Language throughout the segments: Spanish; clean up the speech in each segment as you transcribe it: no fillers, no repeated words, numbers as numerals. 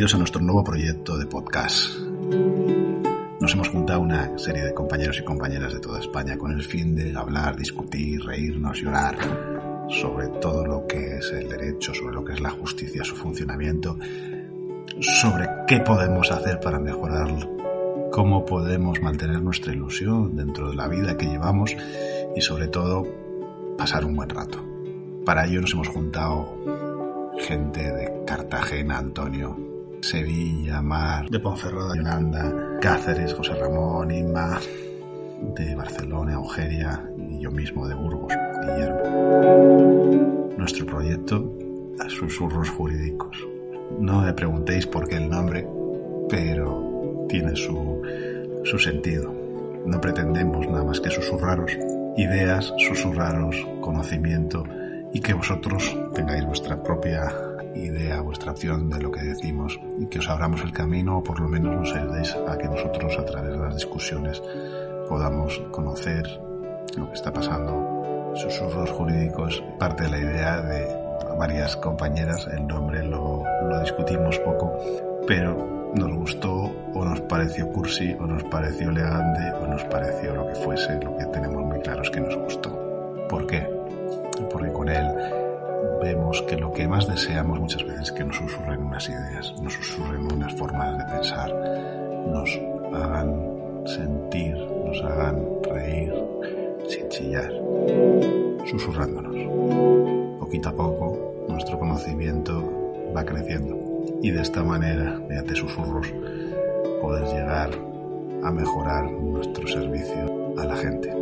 Bienvenidos a nuestro nuevo proyecto de podcast. Nos hemos juntado una serie de compañeros y compañeras de toda España con el fin de hablar, discutir, reírnos, llorar sobre todo lo que es el derecho, sobre lo que es la justicia, su funcionamiento, sobre qué podemos hacer para mejorarlo, cómo podemos mantener nuestra ilusión dentro de la vida que llevamos y sobre todo pasar un buen rato. Para ello nos hemos juntado gente de Cartagena, Antonio, Sevilla, Mar, de Ponferrada, Yolanda, Cáceres, José Ramón, Inma, de Barcelona, Eugenia y yo mismo de Burgos, Guillermo. Nuestro proyecto, Susurros Jurídicos. No me preguntéis por qué el nombre, pero tiene su sentido. No pretendemos nada más que susurraros ideas, susurraros conocimiento y que vosotros tengáis vuestra propia idea, vuestra opción de lo que decimos y que os abramos el camino o por lo menos nos ayudéis a que nosotros a través de las discusiones podamos conocer lo que está pasando. Susurros Jurídicos parte de la idea de varias compañeras, el nombre lo discutimos poco, pero nos gustó o nos pareció cursi o nos pareció elegante o nos pareció lo que fuese. Lo que tenemos muy claro es que nos gustó. ¿Por qué? Porque con él vemos que lo que más deseamos muchas veces es que nos susurren unas ideas, nos susurren unas formas de pensar, nos hagan sentir, nos hagan reír sin chillar, susurrándonos. Poquito a poco nuestro conocimiento va creciendo y de esta manera, mediante susurros, poder llegar a mejorar nuestro servicio a la gente.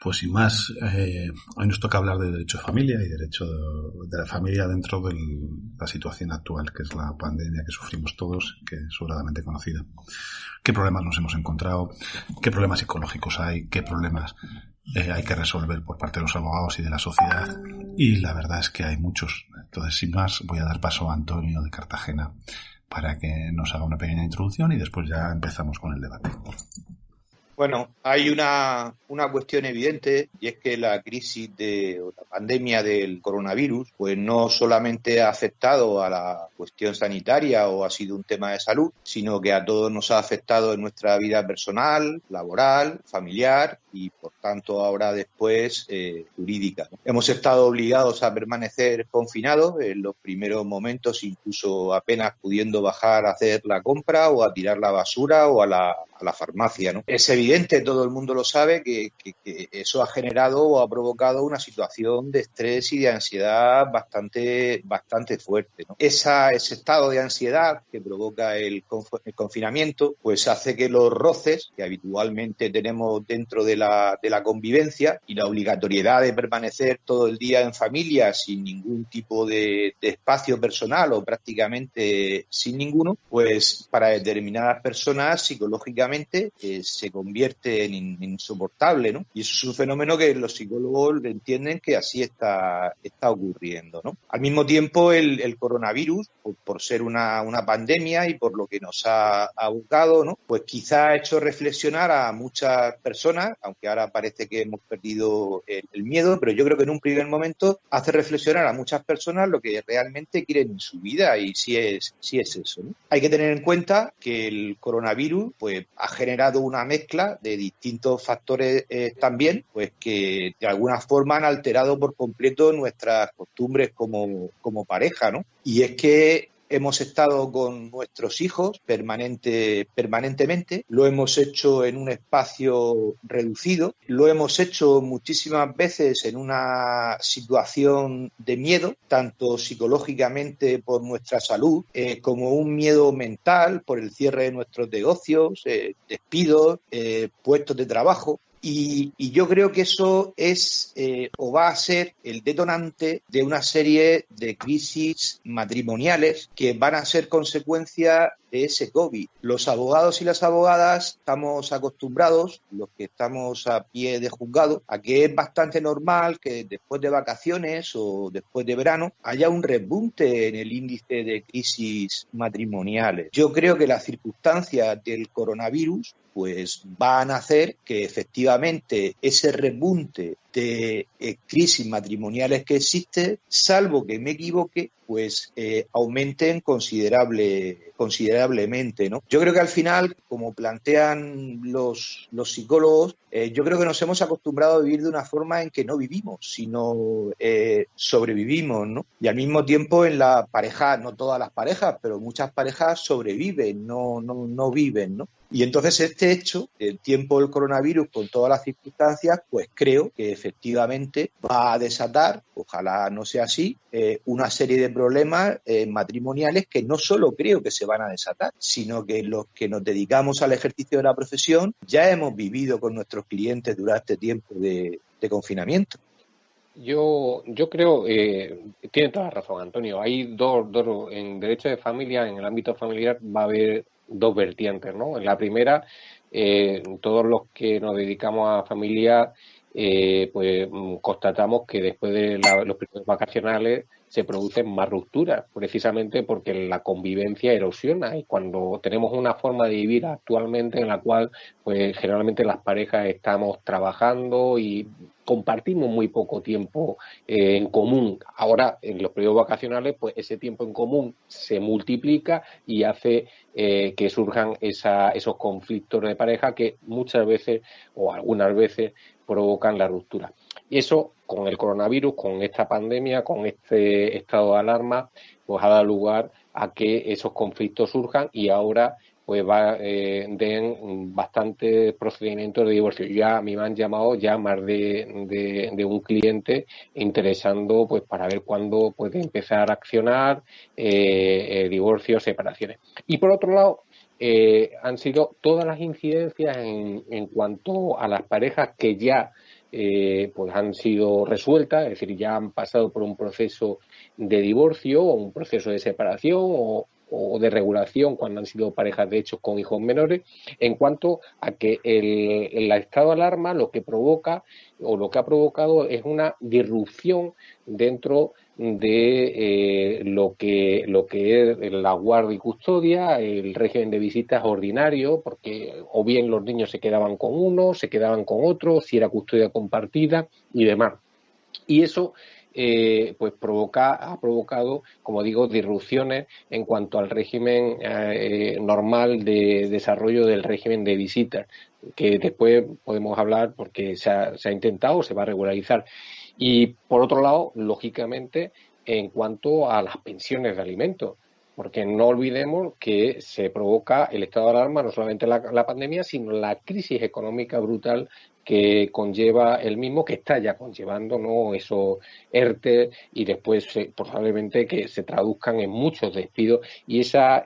Pues sin más, hoy nos toca hablar de derecho de familia y derecho de la familia dentro de la situación actual, que es la pandemia que sufrimos todos, que es sobradamente conocida. ¿Qué problemas nos hemos encontrado? ¿Qué problemas psicológicos hay? ¿Qué problemas hay que resolver por parte de los abogados y de la sociedad? Y la verdad es que hay muchos. Entonces, sin más, voy a dar paso a Antonio de Cartagena para que nos haga una pequeña introducción y después ya empezamos con el debate. Bueno, hay una cuestión evidente y es que la crisis o la pandemia del coronavirus pues no solamente ha afectado a la cuestión sanitaria o ha sido un tema de salud, sino que a todos nos ha afectado en nuestra vida personal, laboral, familiar y por tanto ahora después jurídica. Hemos estado obligados a permanecer confinados en los primeros momentos, incluso apenas pudiendo bajar a hacer la compra o a tirar la basura o a la farmacia, ¿no? Es evidente, todo el mundo lo sabe, que eso ha generado o ha provocado una situación de estrés y de ansiedad bastante fuerte, ¿no? Ese estado de ansiedad que provoca el confinamiento, pues hace que los roces que habitualmente tenemos dentro de la convivencia y la obligatoriedad de permanecer todo el día en familia sin ningún tipo de espacio personal o prácticamente sin ninguno, pues para determinadas personas psicológicamente se convierte en insoportable, ¿no? Y eso es un fenómeno que los psicólogos entienden que así está ocurriendo, ¿no? Al mismo tiempo, el coronavirus, por ser una pandemia y por lo que nos ha abocado, ¿no? Pues quizá ha hecho reflexionar a muchas personas, aunque ahora parece que hemos perdido el miedo, pero yo creo que en un primer momento hace reflexionar a muchas personas lo que realmente quieren en su vida y si es eso, ¿no? Hay que tener en cuenta que el coronavirus, pues, ha generado una mezcla de distintos factores también, pues que de alguna forma han alterado por completo nuestras costumbres como pareja, ¿no? Y es que hemos estado con nuestros hijos permanentemente, lo hemos hecho en un espacio reducido, lo hemos hecho muchísimas veces en una situación de miedo, tanto psicológicamente por nuestra salud, como un miedo mental por el cierre de nuestros negocios, despidos, puestos de trabajo. Y yo creo que eso es o va a ser el detonante de una serie de crisis matrimoniales que van a ser consecuencia de ese COVID. Los abogados y las abogadas estamos acostumbrados, los que estamos a pie de juzgado, a que es bastante normal que después de vacaciones o después de verano haya un repunte en el índice de crisis matrimoniales. Yo creo que las circunstancias del coronavirus pues van a hacer que efectivamente ese repunte de crisis matrimoniales que existe, salvo que me equivoque, pues aumenten considerablemente, ¿no? Yo creo que al final, como plantean los psicólogos, yo creo que nos hemos acostumbrado a vivir de una forma en que no vivimos, sino sobrevivimos, ¿no? Y al mismo tiempo en la pareja, no todas las parejas, pero muchas parejas sobreviven, no viven, ¿no? Y entonces este hecho, el tiempo del coronavirus con todas las circunstancias, pues creo que efectivamente va a desatar, ojalá no sea así, una serie de problemas matrimoniales que no solo creo que se van a desatar, sino que los que nos dedicamos al ejercicio de la profesión ya hemos vivido con nuestros clientes durante este tiempo de confinamiento. Yo creo, tiene toda la razón, Antonio. Hay en derecho de familia, en el ámbito familiar, va a haber dos vertientes, ¿no? En la primera, todos los que nos dedicamos a familia, pues constatamos que después de los periodos vacacionales se producen más rupturas, precisamente porque la convivencia erosiona, y cuando tenemos una forma de vivir actualmente en la cual pues generalmente las parejas estamos trabajando y compartimos muy poco tiempo en común. Ahora, en los periodos vacacionales, pues ese tiempo en común se multiplica y hace que surjan esos conflictos de pareja que muchas veces o algunas veces provocan la ruptura. Y eso, con el coronavirus, con esta pandemia, con este estado de alarma, pues ha dado lugar a que esos conflictos surjan y ahora pues den bastantes procedimientos de divorcio. Ya a mí me han llamado ya más de un cliente interesando pues para ver cuándo puede empezar a accionar divorcios, separaciones. Y por otro lado, han sido todas las incidencias en cuanto a las parejas que ya pues han sido resueltas, es decir, ya han pasado por un proceso de divorcio o un proceso de separación o de regulación cuando han sido parejas de hecho con hijos menores, en cuanto a que el estado de alarma lo que provoca o lo que ha provocado es una disrupción dentro de lo que es la guardia y custodia, el régimen de visitas ordinario, porque o bien los niños se quedaban con uno, se quedaban con otro, si era custodia compartida y demás. Y eso pues ha provocado, como digo, disrupciones en cuanto al régimen normal de desarrollo del régimen de visitas, que después podemos hablar porque se ha intentado, se va a regularizar. Y por otro lado, lógicamente, en cuanto a las pensiones de alimentos, porque no olvidemos que se provoca el estado de alarma, no solamente la pandemia, sino la crisis económica brutal que conlleva el mismo, que está ya conllevando, ¿no?, esos ERTE y después probablemente que se traduzcan en muchos despidos, y esa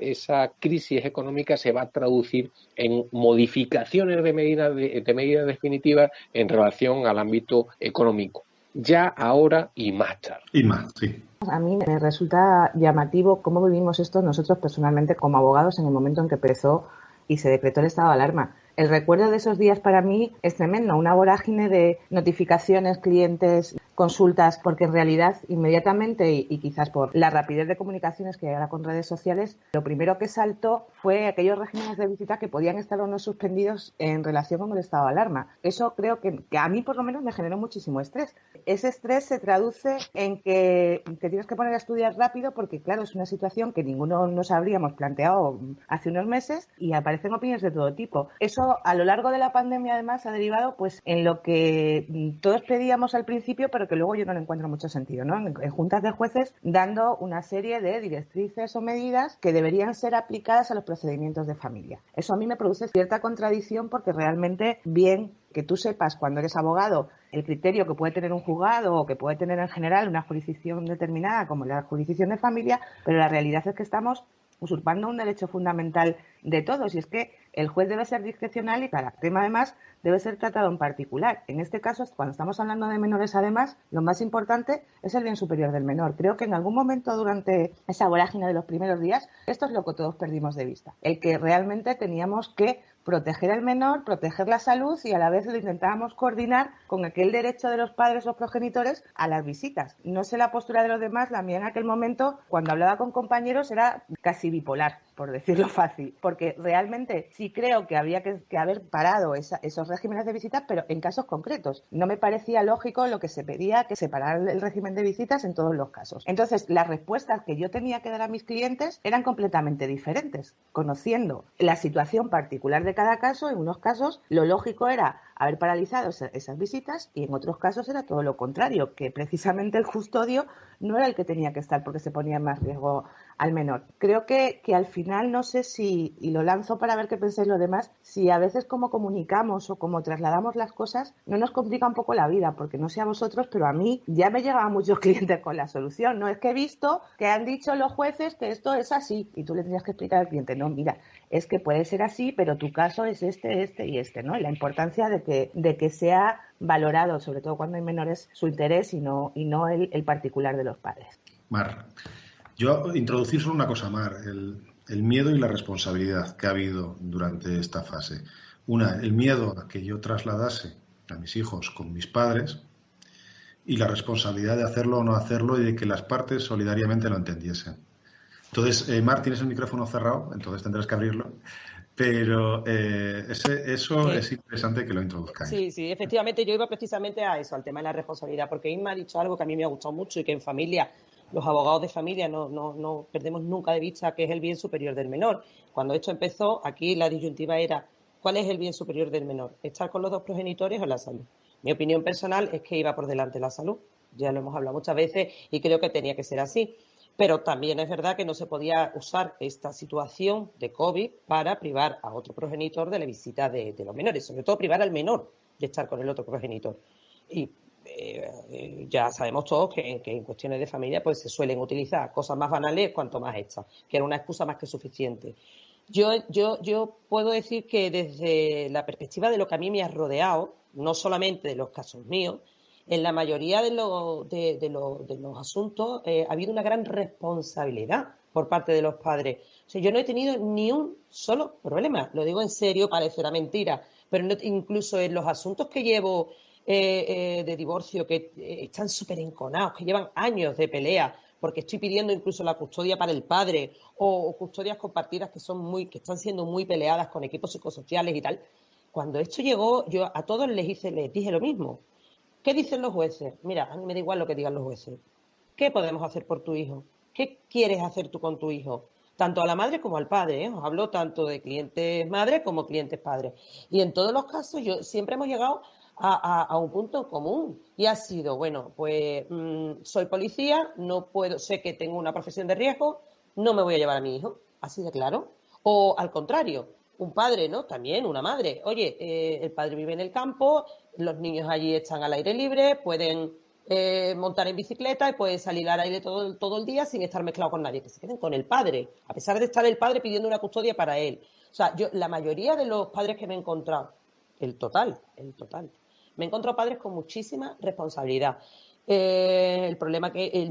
crisis económica se va a traducir en modificaciones de medidas definitivas en relación al ámbito económico, ya, ahora y más tarde. Y más, sí. A mí me resulta llamativo cómo vivimos esto nosotros personalmente como abogados en el momento en que empezó y se decretó el estado de alarma. El recuerdo de esos días para mí es tremendo, una vorágine de notificaciones, clientes, consultas, porque en realidad inmediatamente y quizás por la rapidez de comunicaciones que hay ahora con redes sociales, lo primero que saltó fue aquellos regímenes de visita que podían estar o no suspendidos en relación con el estado de alarma. Eso creo que a mí por lo menos me generó muchísimo estrés. Ese estrés se traduce en que te tienes que poner a estudiar rápido porque claro, es una situación que ninguno nos habríamos planteado hace unos meses y aparecen opiniones de todo tipo. Eso a lo largo de la pandemia además ha derivado pues en lo que todos pedíamos al principio pero que luego yo no le encuentro mucho sentido, ¿no? En juntas de jueces dando una serie de directrices o medidas que deberían ser aplicadas a los procedimientos de familia. Eso a mí me produce cierta contradicción porque realmente bien que tú sepas cuando eres abogado el criterio que puede tener un juzgado o que puede tener en general una jurisdicción determinada como la jurisdicción de familia, pero la realidad es que estamos usurpando un derecho fundamental de todos y es que El juez debe ser discrecional y cada tema, además, debe ser tratado en particular. En este caso, cuando estamos hablando de menores, además, lo más importante es el bien superior del menor. Creo que en algún momento durante esa vorágine de los primeros días, esto es lo que todos perdimos de vista. El que realmente teníamos que proteger al menor, proteger la salud y a la vez lo intentábamos coordinar con aquel derecho de los padres o progenitores a las visitas. No sé la postura de los demás, la mía en aquel momento, cuando hablaba con compañeros, era casi bipolar, por decirlo fácil, porque realmente sí creo que había que haber parado esos regímenes de visitas, pero en casos concretos. No me parecía lógico lo que se pedía, que separar el régimen de visitas en todos los casos. Entonces, las respuestas que yo tenía que dar a mis clientes eran completamente diferentes, conociendo la situación particular de cada caso. En unos casos lo lógico era haber paralizado esas visitas y en otros casos era todo lo contrario, que precisamente el custodio no era el que tenía que estar porque se ponía en más riesgo al menor. Creo que al final, no sé si, y lo lanzo para ver qué pensáis los demás, si a veces como comunicamos o como trasladamos las cosas no nos complica un poco la vida, porque no sé a vosotros, pero a mí ya me llegaban muchos clientes con la solución. No es que he visto que han dicho los jueces que esto es así y tú le tenías que explicar al cliente, no, mira, es que puede ser así, pero tu caso es este y este, ¿no? Y la importancia de que sea valorado, sobre todo cuando hay menores, su interés y no el particular de los padres. Mar, yo introducir solo una cosa, Mar, el miedo y la responsabilidad que ha habido durante esta fase. Una, el miedo a que yo trasladase a mis hijos con mis padres y la responsabilidad de hacerlo o no hacerlo y de que las partes solidariamente lo entendiesen. Entonces, Mar, tienes el micrófono cerrado, entonces tendrás que abrirlo. Pero eso sí. Es interesante que lo introduzcáis. Sí, efectivamente yo iba precisamente a eso, al tema de la responsabilidad, porque Inma ha dicho algo que a mí me ha gustado mucho y que en familia, los abogados de familia no perdemos nunca de vista, que es el bien superior del menor. Cuando esto empezó, aquí la disyuntiva era, ¿cuál es el bien superior del menor? ¿Estar con los dos progenitores o la salud? Mi opinión personal es que iba por delante la salud, ya lo hemos hablado muchas veces y creo que tenía que ser así. Pero también es verdad que no se podía usar esta situación de COVID para privar a otro progenitor de la visita de los menores, sobre todo privar al menor de estar con el otro progenitor. Y ya sabemos todos que en cuestiones de familia pues se suelen utilizar cosas más banales cuanto más hechas, que era una excusa más que suficiente. Yo puedo decir que desde la perspectiva de lo que a mí me ha rodeado, no solamente de los casos míos, en la mayoría de los asuntos ha habido una gran responsabilidad por parte de los padres. O sea, yo no he tenido ni un solo problema, lo digo en serio, parecerá mentira, pero incluso en los asuntos que llevo de divorcio, que están súper enconados, que llevan años de pelea, porque estoy pidiendo incluso la custodia para el padre o custodias compartidas que están siendo muy peleadas con equipos psicosociales y tal. Cuando esto llegó, yo a todos les dije lo mismo. ¿Qué dicen los jueces? Mira, a mí me da igual lo que digan los jueces. ¿Qué podemos hacer por tu hijo? ¿Qué quieres hacer tú con tu hijo? Tanto a la madre como al padre, ¿eh? Os hablo tanto de clientes madres como clientes padres. Y en todos los casos siempre hemos llegado a un punto común. Y ha sido, bueno, pues soy policía, no puedo, sé que tengo una profesión de riesgo, no me voy a llevar a mi hijo. Así de claro. O al contrario, un padre, ¿no? También una madre. Oye, el padre vive en el campo, los niños allí están al aire libre, pueden montar en bicicleta y pueden salir al aire todo el día sin estar mezclado con nadie. Que se queden con el padre, a pesar de estar el padre pidiendo una custodia para él. O sea, la mayoría de los padres que me he encontrado, el total, me he encontrado padres con muchísima responsabilidad. El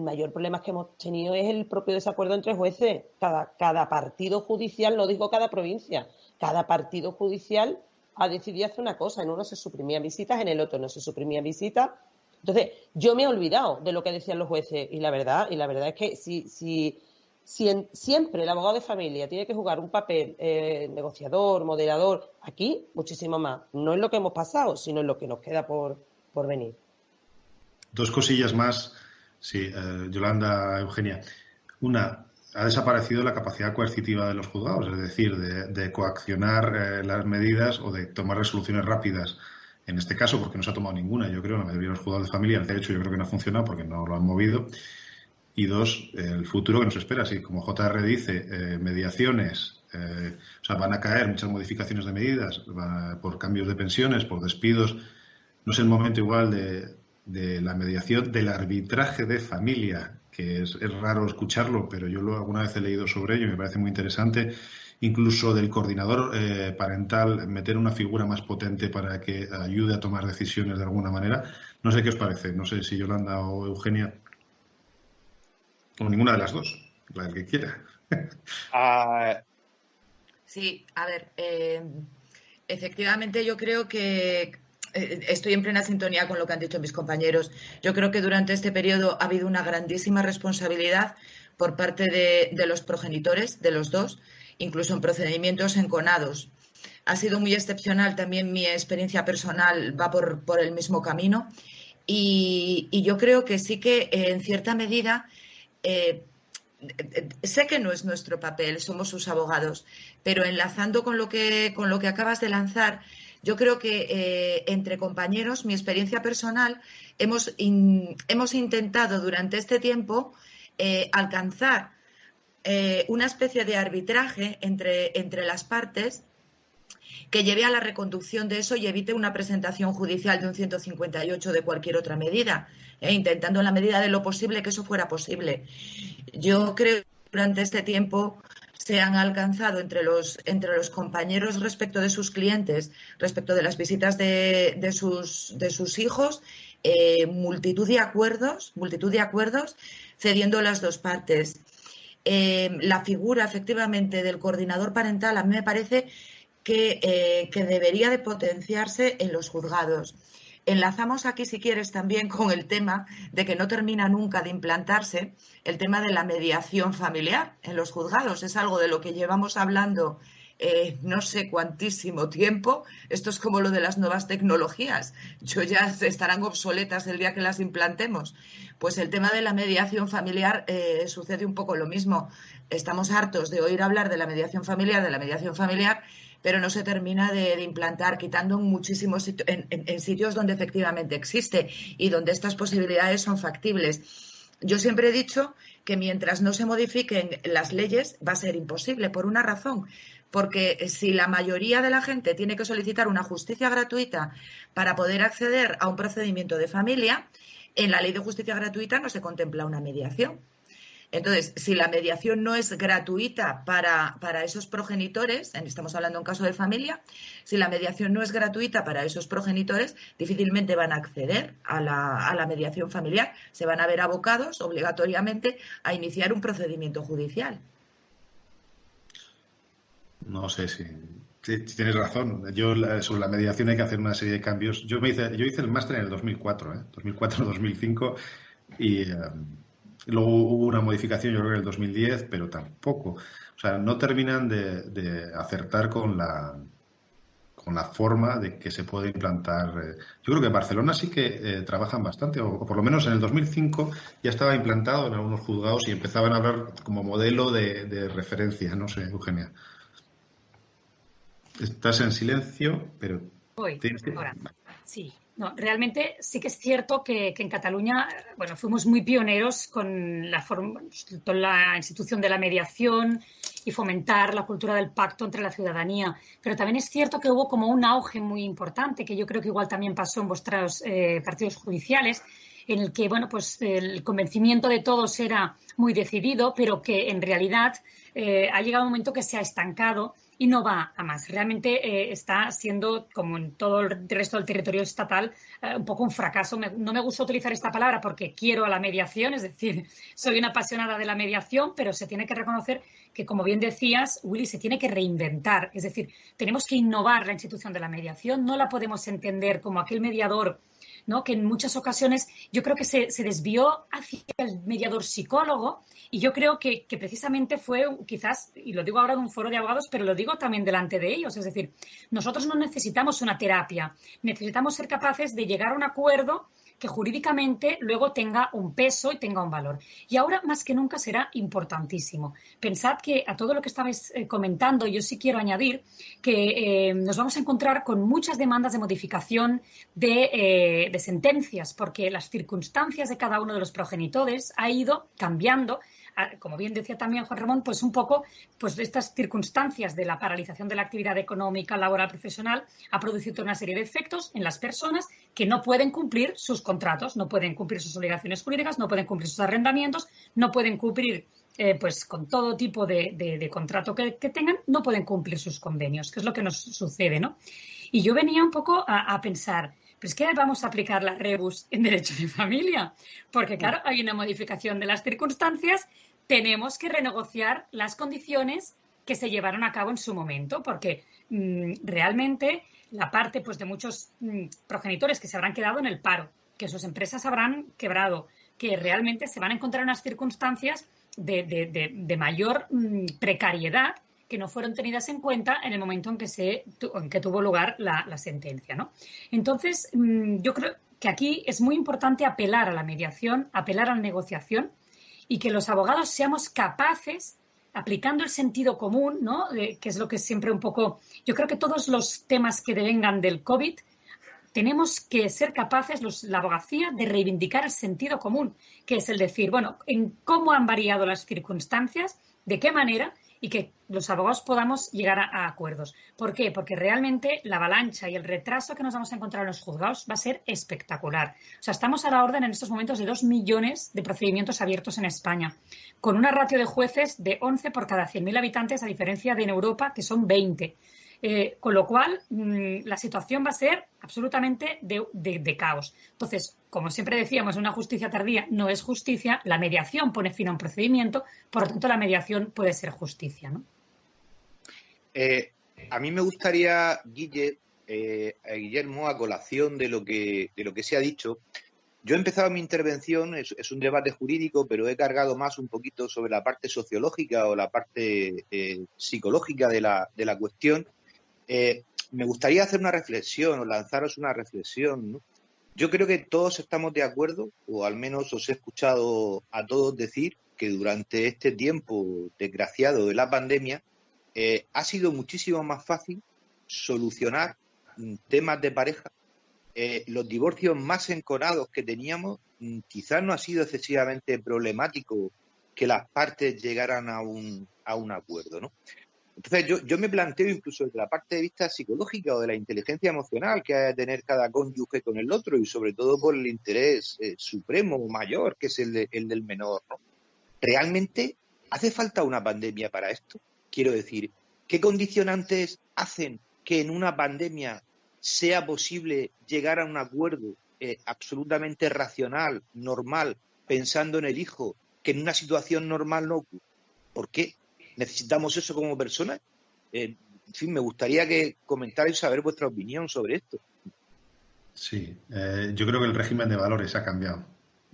mayor problema que hemos tenido es el propio desacuerdo entre jueces. Cada partido judicial, no digo cada provincia, cada partido judicial ha decidido hacer una cosa. En uno se suprimían visitas, en el otro no se suprimían visitas. Entonces, yo me he olvidado de lo que decían los jueces y la verdad es que si siempre el abogado de familia tiene que jugar un papel negociador, moderador, aquí muchísimo más. No es lo que hemos pasado, sino en lo que nos queda por venir. Dos cosillas más, sí, Yolanda, Eugenia. Una, ha desaparecido la capacidad coercitiva de los juzgados, es decir, de coaccionar las medidas o de tomar resoluciones rápidas. En este caso, porque no se ha tomado ninguna, yo creo, la mayoría de los juzgados de familia, de hecho, yo creo que no ha funcionado porque no lo han movido. Y dos, el futuro que nos espera. Sí, como JR dice, mediaciones, o sea, van a caer muchas modificaciones de medidas por cambios de pensiones, por despidos. No es el momento igual de la mediación, del arbitraje de familia, que es raro escucharlo, pero yo alguna vez he leído sobre ello y me parece muy interesante. Incluso del coordinador parental, meter una figura más potente para que ayude a tomar decisiones de alguna manera. No sé qué os parece, no sé si Yolanda o Eugenia, o ninguna de las dos, la que quiera. Sí, a ver, efectivamente yo creo que estoy en plena sintonía con lo que han dicho mis compañeros. Yo creo que durante este periodo ha habido una grandísima responsabilidad por parte de los progenitores, de los dos, incluso en procedimientos enconados. Ha sido muy excepcional, también mi experiencia personal va por el mismo camino y yo creo que sí que en cierta medida sé que no es nuestro papel, somos sus abogados, pero enlazando con lo que acabas de lanzar, yo creo que entre compañeros, mi experiencia personal, hemos intentado durante este tiempo alcanzar una especie de arbitraje entre las partes que lleve a la reconducción de eso y evite una presentación judicial de un 158 de cualquier otra medida, intentando en la medida de lo posible que eso fuera posible. Yo creo que durante este tiempo se han alcanzado entre los compañeros respecto de sus clientes, respecto de las visitas de sus hijos, multitud de acuerdos, cediendo las dos partes. La figura, efectivamente, del coordinador parental a mí me parece que debería de potenciarse en los juzgados. Enlazamos aquí, si quieres, también con el tema de que no termina nunca de implantarse el tema de la mediación familiar en los juzgados. Es algo de lo que llevamos hablando no sé cuantísimo tiempo. Esto es como lo de las nuevas tecnologías. Ya estarán obsoletas el día que las implantemos. Pues el tema de la mediación familiar sucede un poco lo mismo. Estamos hartos de oír hablar de la mediación familiar, pero no se termina de implantar, quitando muchísimos en sitios donde efectivamente existe y donde estas posibilidades son factibles. Yo siempre he dicho que mientras no se modifiquen las leyes va a ser imposible, por una razón, porque si la mayoría de la gente tiene que solicitar una justicia gratuita para poder acceder a un procedimiento de familia, en la ley de justicia gratuita no se contempla una mediación. Entonces, si la mediación no es gratuita para esos progenitores, estamos hablando en caso de familia, si la mediación no es gratuita para esos progenitores, difícilmente van a acceder a la mediación familiar. Se van a ver abocados obligatoriamente a iniciar un procedimiento judicial. No sé si tienes razón. Sobre la mediación hay que hacer una serie de cambios. Yo hice el máster en el 2004, 2004-2005, y luego hubo una modificación, yo creo que en el 2010, pero tampoco. O sea, no terminan de acertar con la forma de que se puede implantar. Yo creo que en Barcelona sí que trabajan bastante, o por lo menos en el 2005 ya estaba implantado en algunos juzgados y empezaban a hablar como modelo de referencia. No sé, Eugenia. Estás en silencio, pero... Ahora. Sí. No, realmente sí que es cierto que en Cataluña, bueno, fuimos muy pioneros con la institución de la mediación y fomentar la cultura del pacto entre la ciudadanía. Pero también es cierto que hubo como un auge muy importante, que yo creo que igual también pasó en vuestros partidos judiciales, en el que, bueno, pues el convencimiento de todos era muy decidido, pero que en realidad ha llegado un momento que se ha estancado y no va a más. Realmente está siendo, como en todo el resto del territorio estatal, un poco un fracaso. No me gusta utilizar esta palabra porque quiero a la mediación, es decir, soy una apasionada de la mediación, pero se tiene que reconocer que, como bien decías, Willy, se tiene que reinventar. Es decir, tenemos que innovar la institución de la mediación. No la podemos entender como aquel mediador, ¿no?, que en muchas ocasiones yo creo que se desvió hacia el mediador psicólogo, y yo creo que precisamente fue quizás, y lo digo ahora en un foro de abogados, pero lo digo también delante de ellos, es decir, nosotros no necesitamos una terapia, necesitamos ser capaces de llegar a un acuerdo que jurídicamente luego tenga un peso y tenga un valor. Y ahora más que nunca será importantísimo. Pensad que a todo lo que estabais comentando, yo sí quiero añadir que nos vamos a encontrar con muchas demandas de modificación de sentencias, porque las circunstancias de cada uno de los progenitores ha ido cambiando como bien decía también Juan Ramón, pues un poco pues estas circunstancias de la paralización de la actividad económica, laboral, profesional, ha producido una serie de efectos en las personas que no pueden cumplir sus contratos, no pueden cumplir sus obligaciones jurídicas, no pueden cumplir sus arrendamientos, no pueden cumplir pues con todo tipo de contrato que tengan, no pueden cumplir sus convenios, que es lo que nos sucede, ¿no? Y yo venía un poco a pensar, pero es que vamos a aplicar la rebus en derecho de familia, porque claro, hay una modificación de las circunstancias, tenemos que renegociar las condiciones que se llevaron a cabo en su momento, porque realmente la parte pues de muchos progenitores que se habrán quedado en el paro, que sus empresas habrán quebrado, que realmente se van a encontrar unas circunstancias de mayor precariedad que no fueron tenidas en cuenta en el momento en que tuvo lugar la sentencia, ¿no? Entonces, yo creo que aquí es muy importante apelar a la mediación, apelar a la negociación y que los abogados seamos capaces, aplicando el sentido común, ¿no? Que es lo que siempre un poco... Yo creo que todos los temas que devengan del COVID tenemos que ser capaces, la abogacía, de reivindicar el sentido común, que es el decir, bueno, en cómo han variado las circunstancias, de qué manera, y que los abogados podamos llegar a acuerdos. ¿Por qué? Porque realmente la avalancha y el retraso que nos vamos a encontrar en los juzgados va a ser espectacular. O sea, estamos a la orden en estos momentos de 2 millones de procedimientos abiertos en España, con una ratio de jueces de 11 por cada 100.000 habitantes, a diferencia de en Europa, que son 20. Con lo cual, la situación va a ser absolutamente de caos. Entonces, como siempre decíamos, una justicia tardía no es justicia, la mediación pone fin a un procedimiento, por lo tanto, la mediación puede ser justicia, ¿no? A mí me gustaría, Guillermo, a colación de lo que se ha dicho. Yo he empezado mi intervención, es un debate jurídico, pero he cargado más un poquito sobre la parte sociológica o la parte psicológica de la cuestión. Me gustaría hacer una reflexión o lanzaros una reflexión, ¿no? Yo creo que todos estamos de acuerdo, o al menos os he escuchado a todos decir que durante este tiempo desgraciado de la pandemia ha sido muchísimo más fácil solucionar temas de pareja. Los divorcios más enconados que teníamos quizás no ha sido excesivamente problemático que las partes llegaran a un acuerdo, ¿no? Entonces yo me planteo incluso desde la parte de vista psicológica o de la inteligencia emocional que ha de tener cada cónyuge con el otro y sobre todo por el interés supremo o mayor que es el del menor, ¿no? ¿Realmente hace falta una pandemia para esto? Quiero decir, ¿qué condicionantes hacen que en una pandemia sea posible llegar a un acuerdo absolutamente racional, normal, pensando en el hijo, que en una situación normal no ocurre? ¿Por qué? ¿Necesitamos eso como personas? En fin, me gustaría que comentarais, saber vuestra opinión sobre esto. Sí, yo creo que el régimen de valores ha cambiado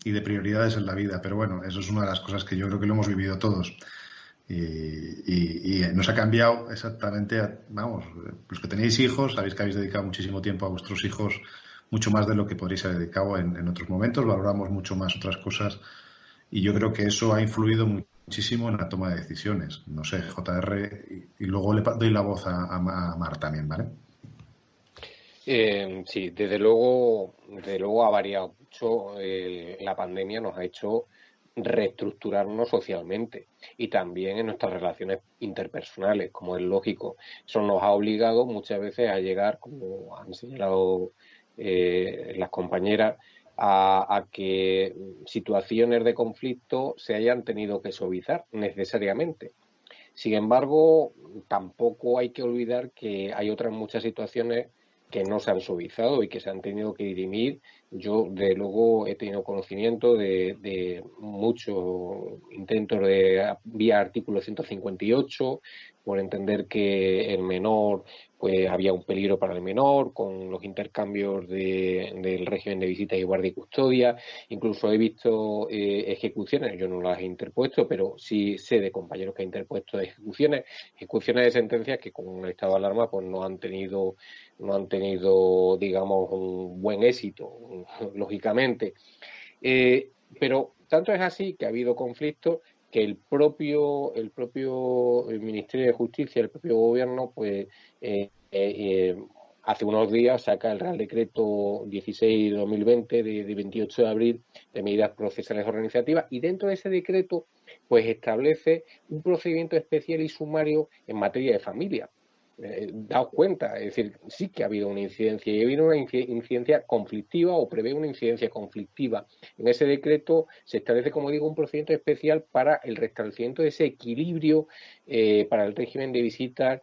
y de prioridades en la vida, pero bueno, eso es una de las cosas que yo creo que lo hemos vivido todos. Y nos ha cambiado exactamente, vamos, los que tenéis hijos, sabéis que habéis dedicado muchísimo tiempo a vuestros hijos, mucho más de lo que podréis haber dedicado en otros momentos, valoramos mucho más otras cosas y yo creo que eso ha influido muchísimo en la toma de decisiones. No sé, JR, y luego le doy la voz a Mar también, ¿vale? Sí, desde luego ha variado mucho. La pandemia nos ha hecho reestructurarnos socialmente y también en nuestras relaciones interpersonales, como es lógico. Eso nos ha obligado muchas veces a llegar, como han señalado las compañeras, a que situaciones de conflicto se hayan tenido que suavizar necesariamente. Sin embargo, tampoco hay que olvidar que hay otras muchas situaciones que no se han suavizado y que se han tenido que dirimir. Yo, de luego, he tenido conocimiento de muchos intentos de vía artículo 158 por entender que el menor, pues había un peligro para el menor con los intercambios del régimen de visitas y guardia y custodia. Incluso he visto ejecuciones, yo no las he interpuesto, pero sí sé de compañeros que han interpuesto ejecuciones de sentencias que con el estado de alarma pues no han tenido, digamos, un buen éxito, lógicamente. Pero tanto es así que ha habido conflictos que el propio Ministerio de Justicia, el propio Gobierno, pues hace unos días saca el Real Decreto 16/2020 de 28 de abril de medidas procesales organizativas y dentro de ese decreto pues establece un procedimiento especial y sumario en materia de familia. Daos cuenta, es decir, sí que ha habido una incidencia y ha habido una incidencia conflictiva o prevé una incidencia conflictiva. En ese decreto se establece, como digo, un procedimiento especial para el restablecimiento de ese equilibrio para el régimen de visitas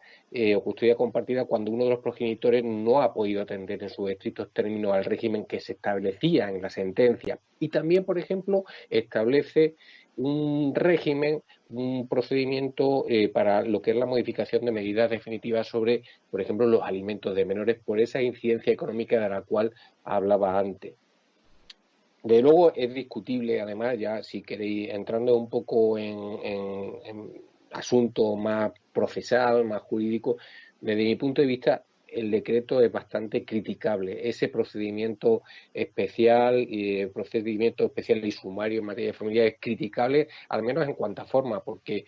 o custodia compartida cuando uno de los progenitores no ha podido atender en sus estrictos términos al régimen que se establecía en la sentencia. Y también, por ejemplo, establece un régimen, un procedimiento para lo que es la modificación de medidas definitivas sobre, por ejemplo, los alimentos de menores por esa incidencia económica de la cual hablaba antes. De luego es discutible, además, ya si queréis, entrando un poco en asunto más procesal, más jurídico, desde mi punto de vista, el decreto es bastante criticable. Ese procedimiento especial y sumario en materia de familia es criticable, al menos en cuanto a forma, porque,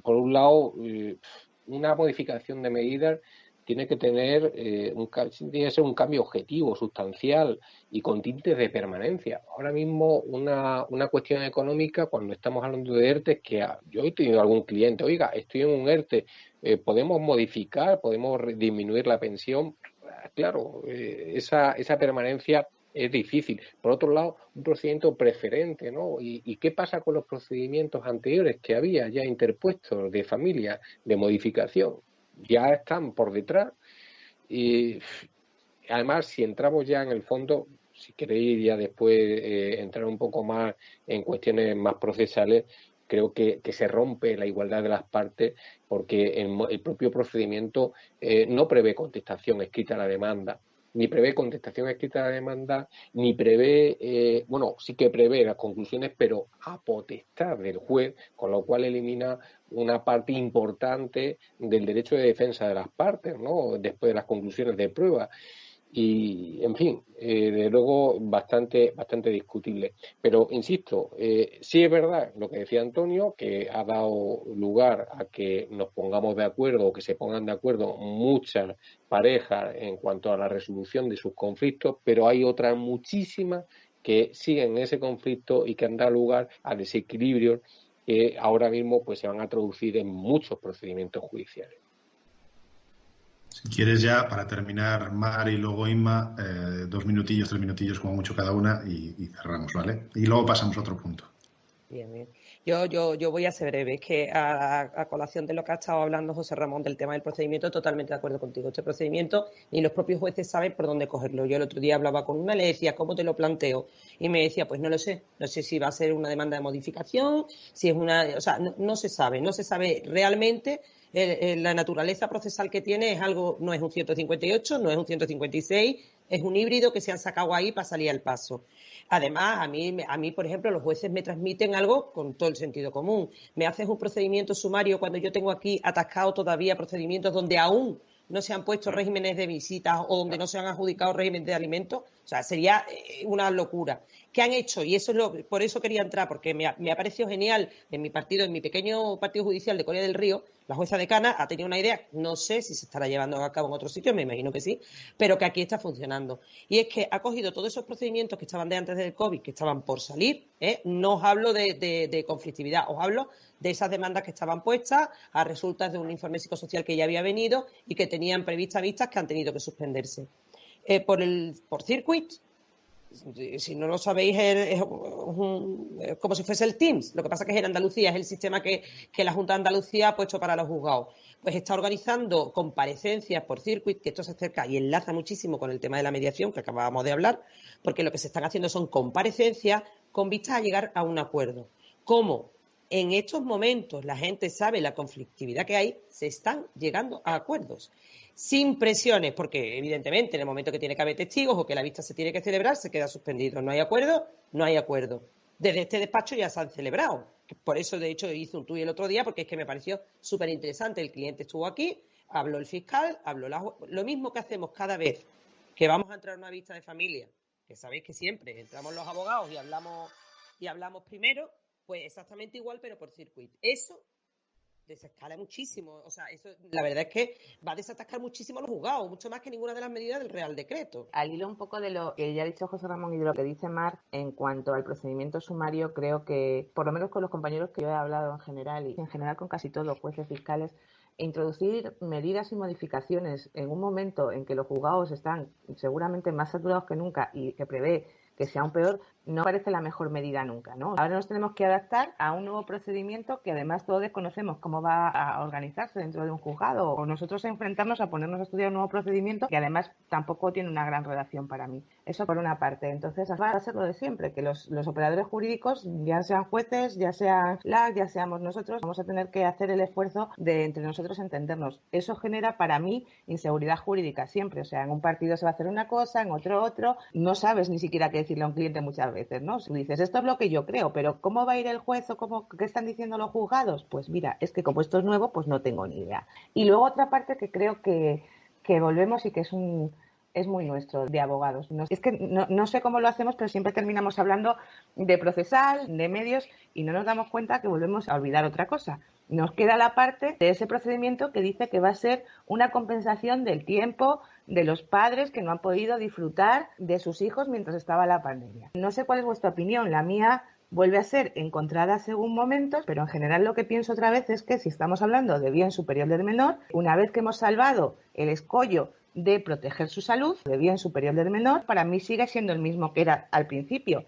por un lado, una modificación de medidas tiene que tener tiene que ser un cambio objetivo, sustancial y con tintes de permanencia. Ahora mismo una cuestión económica, cuando estamos hablando de ERTE, es que yo he tenido algún cliente, oiga, estoy en un ERTE, ¿podemos modificar, podemos disminuir la pensión? Claro, esa permanencia es difícil. Por otro lado, un procedimiento preferente, ¿no? ¿Y qué pasa con los procedimientos anteriores que había ya interpuestos de familia, de modificación? Ya están por detrás y además si entramos ya en el fondo, si queréis ya después entrar un poco más en cuestiones más procesales, creo que se rompe la igualdad de las partes porque el propio procedimiento no prevé contestación escrita a la demanda, ni prevé contestación escrita a la demanda, ni prevé, sí que prevé las conclusiones, pero a potestad del juez, con lo cual elimina una parte importante del derecho de defensa de las partes, ¿no? Después de las conclusiones de prueba. Y, en fin, de luego bastante discutible. Pero, insisto, sí es verdad lo que decía Antonio, que ha dado lugar a que nos pongamos de acuerdo o que se pongan de acuerdo muchas parejas en cuanto a la resolución de sus conflictos, pero hay otras muchísimas que siguen ese conflicto y que han dado lugar a desequilibrios que ahora mismo pues se van a traducir en muchos procedimientos judiciales. Si quieres ya, para terminar, Mar y luego Inma, 2 minutillos, 3 minutillos como mucho cada una y cerramos, ¿vale? Y luego pasamos a otro punto. Bien. Yo voy a ser breve. Es que a colación de lo que ha estado hablando José Ramón del tema del procedimiento, totalmente de acuerdo contigo. Este procedimiento ni los propios jueces saben por dónde cogerlo. Yo el otro día hablaba con una, le decía, ¿cómo te lo planteo? Y me decía, pues no lo sé. No sé si va a ser una demanda de modificación, si es una... O sea, no se sabe. No se sabe realmente. La naturaleza procesal que tiene es algo, no es un 158, no es un 156, es un híbrido que se han sacado ahí para salir al paso. Además, a mí, por ejemplo, los jueces me transmiten algo con todo el sentido común. Me haces un procedimiento sumario cuando yo tengo aquí atascado todavía procedimientos donde aún no se han puesto regímenes de visitas o donde no se han adjudicado regímenes de alimentos. O sea, sería una locura. ¿Qué han hecho? Y eso por eso quería entrar, porque me ha parecido genial en mi partido, en mi pequeño partido judicial de Coria del Río, la jueza decana ha tenido una idea, no sé si se estará llevando a cabo en otros sitios, me imagino que sí, pero que aquí está funcionando. Y es que ha cogido todos esos procedimientos que estaban de antes del COVID, que estaban por salir, no os hablo de conflictividad, os hablo de esas demandas que estaban puestas a resultas de un informe psicosocial que ya había venido y que tenían previstas vistas que han tenido que suspenderse. Por circuit, si no lo sabéis, es como si fuese el Teams. Lo que pasa es que en Andalucía es el sistema que la Junta de Andalucía ha puesto para los juzgados. Pues está organizando comparecencias por circuit, que esto se acerca y enlaza muchísimo con el tema de la mediación que acabábamos de hablar, porque lo que se están haciendo son comparecencias con vistas a llegar a un acuerdo. ¿Cómo? En estos momentos la gente sabe la conflictividad que hay, se están llegando a acuerdos. Sin presiones, porque evidentemente en el momento que tiene que haber testigos o que la vista se tiene que celebrar, se queda suspendido. No hay acuerdo, no hay acuerdo. Desde este despacho ya se han celebrado. Por eso, de hecho, hice un tuit el otro día, porque es que me pareció súper interesante. El cliente estuvo aquí, habló el fiscal, habló lo mismo que hacemos cada vez que vamos a entrar a una vista de familia, que sabéis que siempre entramos los abogados y hablamos primero, pues exactamente igual, pero por circuit. Eso desescala muchísimo. O sea, eso la verdad es que va a desatascar muchísimo a los juzgados, mucho más que ninguna de las medidas del Real Decreto. Al hilo un poco de lo que ya ha dicho José Ramón y de lo que dice Mar, en cuanto al procedimiento sumario, creo que, por lo menos con los compañeros que yo he hablado en general, y en general con casi todos los jueces fiscales, introducir medidas y modificaciones en un momento en que los juzgados están seguramente más saturados que nunca y que prevé que sea aún peor, no parece la mejor medida nunca, ¿no? Ahora nos tenemos que adaptar a un nuevo procedimiento que además todos desconocemos cómo va a organizarse dentro de un juzgado, o nosotros enfrentarnos a ponernos a estudiar un nuevo procedimiento que además tampoco tiene una gran redacción para mí. Eso por una parte. Entonces va a ser lo de siempre, que los operadores jurídicos, ya sean jueces, ya sean LAC, ya seamos nosotros, vamos a tener que hacer el esfuerzo de entre nosotros entendernos. Eso genera para mí inseguridad jurídica siempre. O sea, en un partido se va a hacer una cosa, en otro, no sabes ni siquiera qué decirle a un cliente muchas veces, ¿no? Si dices, esto es lo que yo creo, pero ¿cómo va a ir el juez o qué están diciendo los juzgados? Pues mira, es que como esto es nuevo, pues no tengo ni idea. Y luego otra parte que creo que volvemos y que es muy nuestro, de abogados. Es que no sé cómo lo hacemos, pero siempre terminamos hablando de procesal, de medios, y no nos damos cuenta que volvemos a olvidar otra cosa. Nos queda la parte de ese procedimiento que dice que va a ser una compensación del tiempo de los padres que no han podido disfrutar de sus hijos mientras estaba la pandemia. No sé cuál es vuestra opinión, la mía vuelve a ser encontrada según momentos, pero en general lo que pienso otra vez es que si estamos hablando de bien superior del menor, una vez que hemos salvado el escollo de proteger su salud, de bien superior del menor, para mí sigue siendo el mismo que era al principio.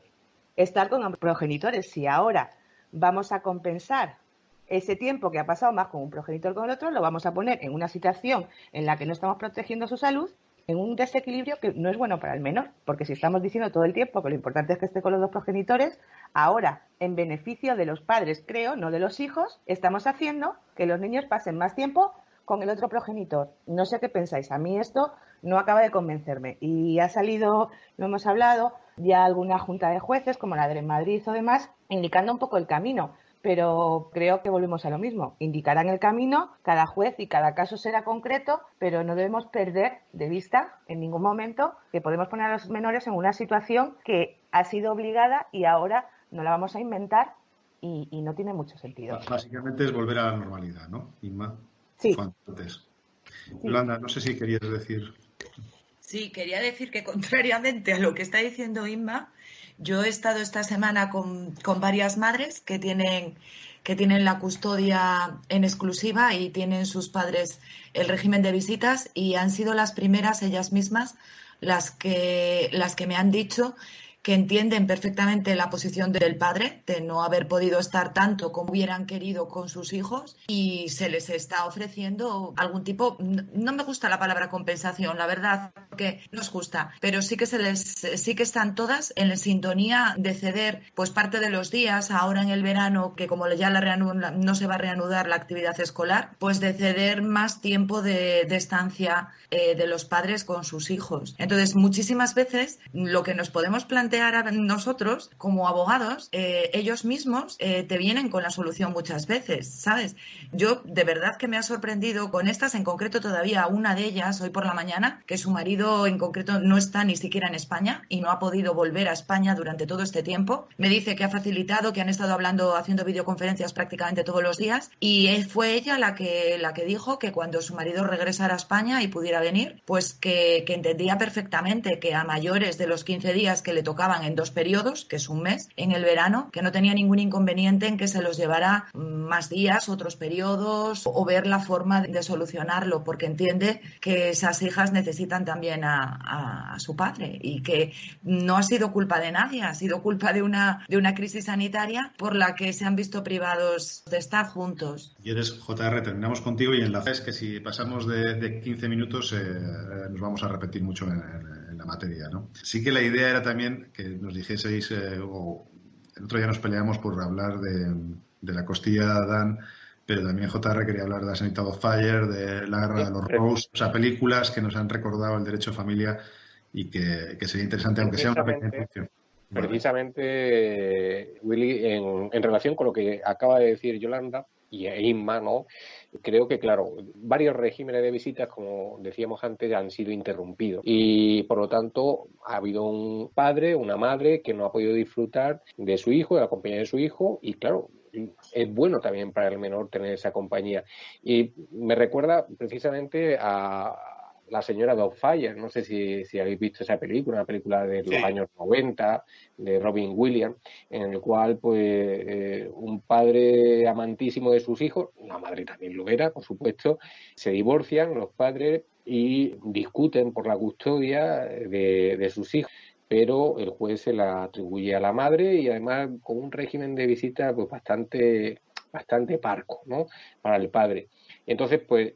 Estar con ambos progenitores. Si ahora vamos a compensar ese tiempo que ha pasado más con un progenitor que con el otro, lo vamos a poner en una situación en la que no estamos protegiendo su salud, en un desequilibrio que no es bueno para el menor, porque si estamos diciendo todo el tiempo que lo importante es que esté con los dos progenitores, ahora, en beneficio de los padres, creo, no de los hijos, estamos haciendo que los niños pasen más tiempo con el otro progenitor. No sé qué pensáis. A mí esto no acaba de convencerme. Y ha salido, lo hemos hablado, ya alguna junta de jueces, como la de Madrid o demás, indicando un poco el camino. Pero creo que volvemos a lo mismo. Indicarán el camino, cada juez y cada caso será concreto, pero no debemos perder de vista en ningún momento que podemos poner a los menores en una situación que ha sido obligada y ahora no la vamos a inventar y no tiene mucho sentido. Básicamente es volver a la normalidad, ¿no, Inma? Sí. Antes. Yolanda, no sé si querías decir. Sí, quería decir que contrariamente a lo que está diciendo Inma, yo he estado esta semana con varias madres que tienen la custodia en exclusiva y tienen sus padres el régimen de visitas, y han sido las primeras ellas mismas las que me han dicho que entienden perfectamente la posición del padre, de no haber podido estar tanto como hubieran querido con sus hijos, y se les está ofreciendo algún tipo, no me gusta la palabra compensación, la verdad, porque no es justa, pero sí que están todas en la sintonía de ceder pues parte de los días, ahora en el verano, que como ya no se va a reanudar la actividad escolar, pues de ceder más tiempo de estancia de los padres con sus hijos. Entonces, muchísimas veces lo que nos podemos plantear a nosotros como abogados, ellos mismos te vienen con la solución muchas veces, ¿sabes? Yo de verdad que me ha sorprendido con estas, en concreto todavía una de ellas hoy por la mañana, que su marido en concreto no está ni siquiera en España y no ha podido volver a España durante todo este tiempo. Me dice que ha facilitado, que han estado haciendo videoconferencias prácticamente todos los días, y fue ella la que dijo que cuando su marido regresara a España y pudiera venir, pues que entendía perfectamente que a mayores de los 15 días que le tocaban en 2 periodos, que es un mes, en el verano, que no tenía ningún inconveniente en que se los llevara más días, otros periodos, o ver la forma de solucionarlo, porque entiende que esas hijas necesitan también a su padre, y que no ha sido culpa de nadie, ha sido culpa de una crisis sanitaria por la que se han visto privados de estar juntos. Y eres JR, terminamos contigo, y enlaces que si pasamos de 15 minutos nos vamos a repetir mucho en la materia, ¿no? Sí que la idea era también que nos dijeseis, el otro día nos peleamos por hablar de la costilla de Adán, pero también JR quería hablar de Sanitado of Fire, de La Guerra de los Rose, o sea, películas que nos han recordado el derecho de familia y que sería interesante, aunque sea una pequeña función. Precisamente, Willy, en relación con lo que acaba de decir Yolanda y Inma, ¿no? Creo que, claro, varios regímenes de visitas, como decíamos antes, han sido interrumpidos y, por lo tanto, ha habido un padre, una madre que no ha podido disfrutar de su hijo, de la compañía de su hijo, y, claro, es bueno también para el menor tener esa compañía. Y me recuerda precisamente a La señora Doubtfire, no sé si habéis visto esa película, una película de los años 90, de Robin Williams, en el cual pues un padre amantísimo de sus hijos, la madre también lo era, por supuesto, se divorcian los padres y discuten por la custodia de sus hijos, pero el juez se la atribuye a la madre y además con un régimen de visita pues bastante parco, ¿no?, para el padre. Entonces, pues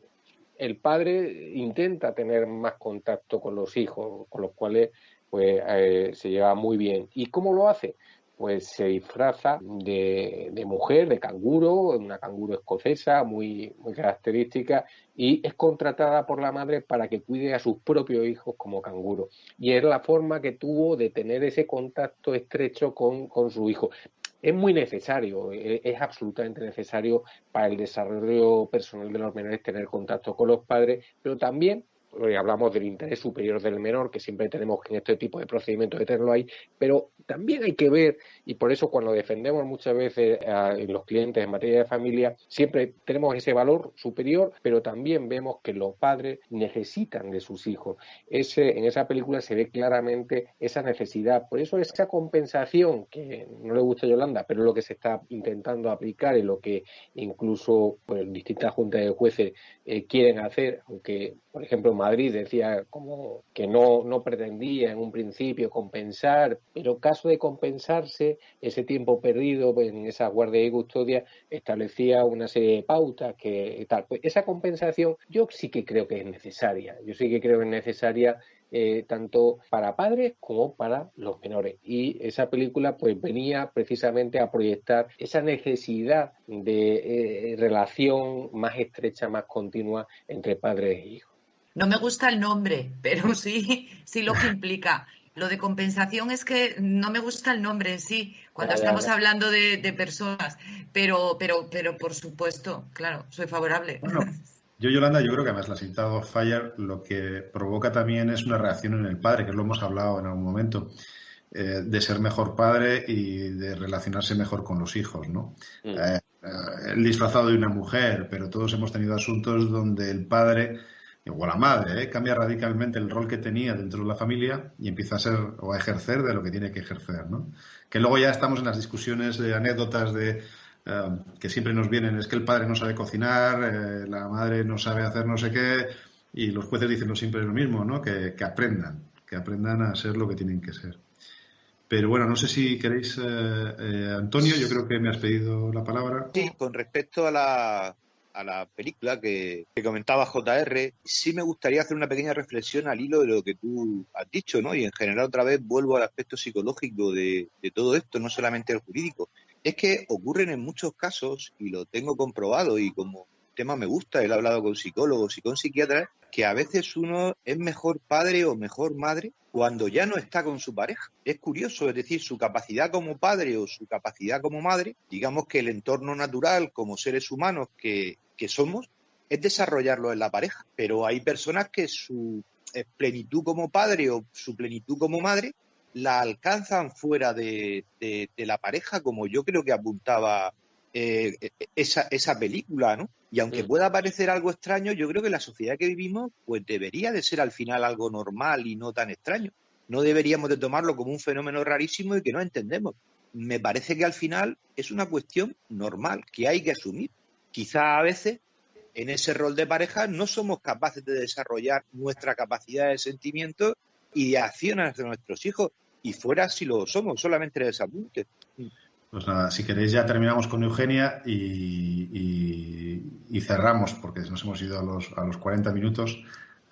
el padre intenta tener más contacto con los hijos, con los cuales pues se lleva muy bien. ¿Y cómo lo hace? Pues se disfraza de mujer, de canguro, una canguro escocesa muy característica, y es contratada por la madre para que cuide a sus propios hijos como canguro. Y es la forma que tuvo de tener ese contacto estrecho con su hijo. Es muy necesario, es absolutamente necesario para el desarrollo personal de los menores tener contacto con los padres, pero también hablamos del interés superior del menor, que siempre tenemos que en este tipo de procedimientos de tenerlo ahí, pero también hay que ver, y por eso cuando defendemos muchas veces a los clientes en materia de familia, siempre tenemos ese valor superior, pero también vemos que los padres necesitan de sus hijos. En esa película se ve claramente esa necesidad, por eso esa compensación, que no le gusta a Yolanda, pero es lo que se está intentando aplicar y lo que incluso pues, distintas juntas de jueces quieren hacer, aunque por ejemplo Madrid decía como que no pretendía en un principio compensar, pero caso de compensarse ese tiempo perdido pues, en esa guardia y custodia, establecía una serie de pautas que tal. Pues esa compensación yo sí que creo que es necesaria, tanto para padres como para los menores, y esa película pues venía precisamente a proyectar esa necesidad de relación más estrecha, más continua entre padres e hijos. No me gusta el nombre, pero sí lo que implica. Lo de compensación es que no me gusta el nombre en sí, cuando estamos hablando de personas, pero por supuesto, claro, soy favorable. Bueno, Yolanda, yo creo que además la cinta Doubtfire lo que provoca también es una reacción en el padre, que lo hemos hablado en algún momento, de ser mejor padre y de relacionarse mejor con los hijos, ¿no? El disfrazado de una mujer, pero todos hemos tenido asuntos donde el padre o la madre cambia radicalmente el rol que tenía dentro de la familia y empieza a ser o a ejercer de lo que tiene que ejercer, ¿no? Que luego ya estamos en las discusiones de anécdotas de que siempre nos vienen, es que el padre no sabe cocinar, la madre no sabe hacer no sé qué, y los jueces dicen siempre lo mismo, ¿no? Que aprendan a ser lo que tienen que ser. Pero bueno, no sé si queréis, Antonio, yo creo que me has pedido la palabra. Sí, con respecto a la película que comentaba JR, sí me gustaría hacer una pequeña reflexión al hilo de lo que tú has dicho, ¿no? Y en general otra vez vuelvo al aspecto psicológico de todo esto, no solamente el jurídico. Es que ocurren en muchos casos, y lo tengo comprobado, y como tema me gusta, he hablado con psicólogos y con psiquiatras, que a veces uno es mejor padre o mejor madre cuando ya no está con su pareja. Es curioso, es decir, su capacidad como padre o su capacidad como madre, digamos que el entorno natural como seres humanos que somos, es desarrollarlo en la pareja. Pero hay personas que su plenitud como padre o su plenitud como madre la alcanzan fuera de la pareja, como yo creo que apuntaba esa película, ¿no? Y aunque pueda parecer algo extraño, yo creo que la sociedad que vivimos pues debería de ser al final algo normal y no tan extraño. No deberíamos de tomarlo como un fenómeno rarísimo y que no entendemos. Me parece que al final es una cuestión normal que hay que asumir. Quizá a veces en ese rol de pareja no somos capaces de desarrollar nuestra capacidad de sentimiento y de acción hacia nuestros hijos, y fuera si lo somos, solamente les apunte. Pues nada, si queréis ya terminamos con Eugenia y cerramos, porque nos hemos ido a los 40 minutos.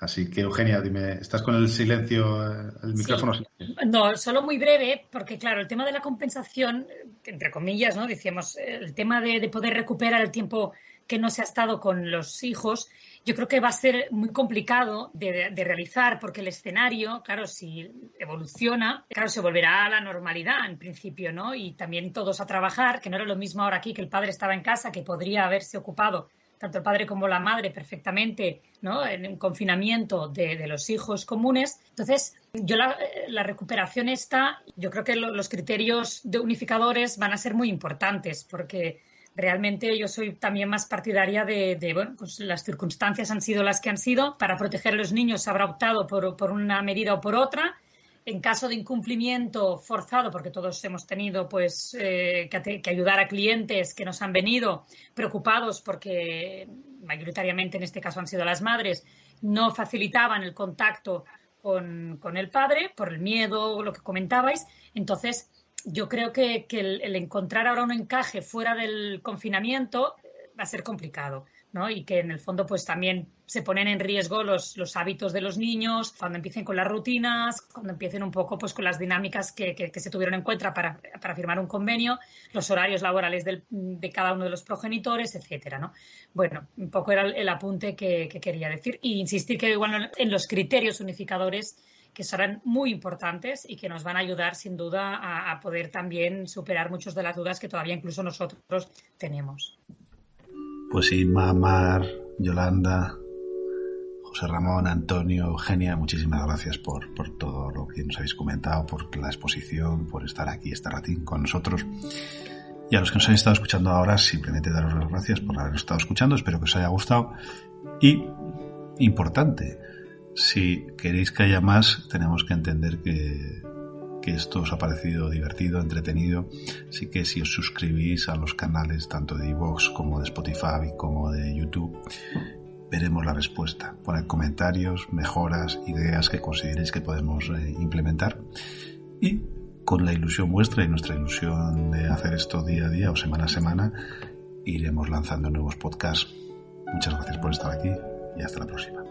Así que, Eugenia, dime, ¿estás con el silencio, el micrófono? Sí. No, solo muy breve, porque claro, el tema de la compensación, entre comillas, ¿no? Decíamos, el tema de poder recuperar el tiempo que no se ha estado con los hijos, yo creo que va a ser muy complicado de realizar, porque el escenario, claro, si evoluciona, claro, se volverá a la normalidad en principio, ¿no? Y también todos a trabajar, que no era lo mismo ahora aquí, que el padre estaba en casa, que podría haberse ocupado tanto el padre como la madre perfectamente, ¿no? En un confinamiento de los hijos comunes. Entonces, yo la recuperación yo creo que los criterios unificadores van a ser muy importantes, porque Realmente yo soy también más partidaria de bueno, pues las circunstancias han sido las que han sido. Para proteger a los niños se habrá optado por una medida o por otra. En caso de incumplimiento forzado, porque todos hemos tenido pues que ayudar a clientes que nos han venido preocupados porque mayoritariamente en este caso han sido las madres, no facilitaban el contacto con el padre por el miedo, lo que comentabais. Entonces, yo creo que el encontrar ahora un encaje fuera del confinamiento va a ser complicado, ¿no? Y que en el fondo pues también se ponen en riesgo los hábitos de los niños cuando empiecen con las rutinas, cuando empiecen un poco pues con las dinámicas que se tuvieron en cuenta para firmar un convenio, los horarios laborales de cada uno de los progenitores, etcétera, ¿no? Bueno, un poco era el apunte que quería decir y insistir que igual en los criterios unificadores que serán muy importantes y que nos van a ayudar sin duda a poder también superar muchas de las dudas que todavía incluso nosotros tenemos. Pues sí, Mar, Yolanda, José Ramón, Antonio, Eugenia, muchísimas gracias por todo lo que nos habéis comentado, por la exposición, por estar aquí este ratín con nosotros. Y a los que nos han estado escuchando ahora, simplemente daros las gracias por haber estado escuchando, espero que os haya gustado. Y, importante, si queréis que haya más, tenemos que entender que esto os ha parecido divertido, entretenido. Así que si os suscribís a los canales tanto de iVoox como de Spotify como de YouTube, veremos la respuesta. Poned comentarios, mejoras, ideas que consideréis que podemos implementar. Y con la ilusión vuestra y nuestra ilusión de hacer esto día a día o semana a semana, iremos lanzando nuevos podcasts. Muchas gracias por estar aquí y hasta la próxima.